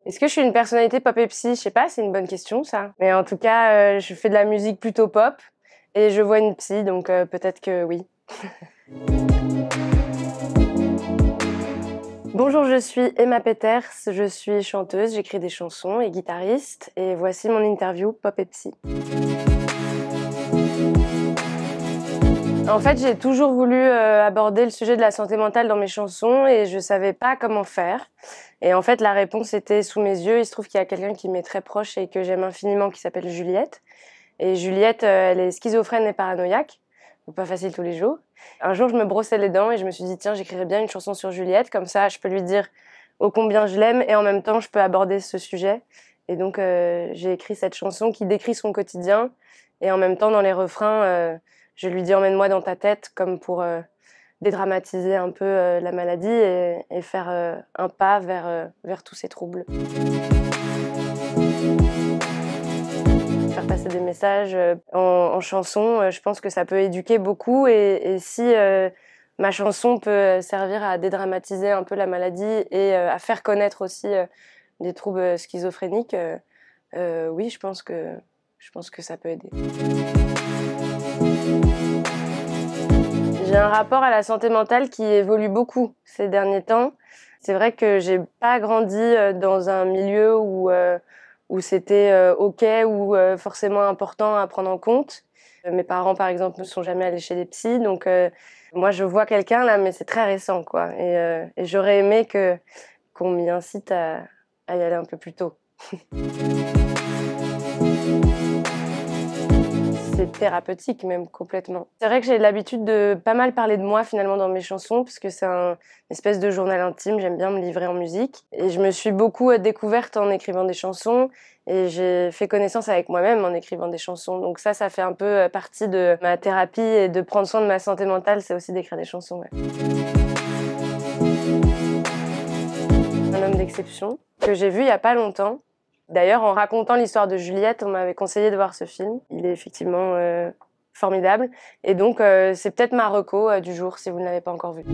Est-ce que je suis une personnalité pop et psy? Je sais pas, c'est une bonne question ça. Mais en tout cas, je fais de la musique plutôt pop et je vois une psy, donc peut-être que oui. Bonjour, je suis Emma Peters, je suis chanteuse, j'écris des chansons et guitariste, et voici mon interview pop et psy. En fait, j'ai toujours voulu aborder le sujet de la santé mentale dans mes chansons et je savais pas comment faire. Et en fait, la réponse était sous mes yeux. Il se trouve qu'il y a quelqu'un qui m'est très proche et que j'aime infiniment qui s'appelle Juliette. Et Juliette, elle est schizophrène et paranoïaque. Donc pas facile tous les jours. Un jour, je me brossais les dents et je me suis dit, tiens, j'écrirais bien une chanson sur Juliette. Comme ça, je peux lui dire ô combien je l'aime et en même temps, je peux aborder ce sujet. Et donc, j'ai écrit cette chanson qui décrit son quotidien. Et en même temps, dans les refrains, je lui dis emmène-moi dans ta tête, comme pour dédramatiser un peu la maladie et faire un pas vers tous ces troubles. Faire passer des messages en chanson, je pense que ça peut éduquer beaucoup et si ma chanson peut servir à dédramatiser un peu la maladie et à faire connaître aussi des troubles schizophréniques, oui, je pense que ça peut aider. J'ai un rapport à la santé mentale qui évolue beaucoup ces derniers temps. C'est vrai que j'ai pas grandi dans un milieu où c'était OK ou forcément important à prendre en compte. Mes parents, par exemple, ne sont jamais allés chez des psys, donc moi je vois quelqu'un là, mais c'est très récent, quoi. Et j'aurais aimé qu'on m'y incite à y aller un peu plus tôt. C'est thérapeutique même complètement. C'est vrai que j'ai l'habitude de pas mal parler de moi finalement dans mes chansons parce que c'est une espèce de journal intime, j'aime bien me livrer en musique. Et je me suis beaucoup découverte en écrivant des chansons et j'ai fait connaissance avec moi-même en écrivant des chansons. Donc ça fait un peu partie de ma thérapie et de prendre soin de ma santé mentale, c'est aussi d'écrire des chansons. Ouais. Un homme d'exception que j'ai vu il y a pas longtemps. D'ailleurs, en racontant l'histoire de Juliette, on m'avait conseillé de voir ce film. Il est effectivement formidable. Et donc, c'est peut-être ma reco du jour, si vous ne l'avez pas encore vu.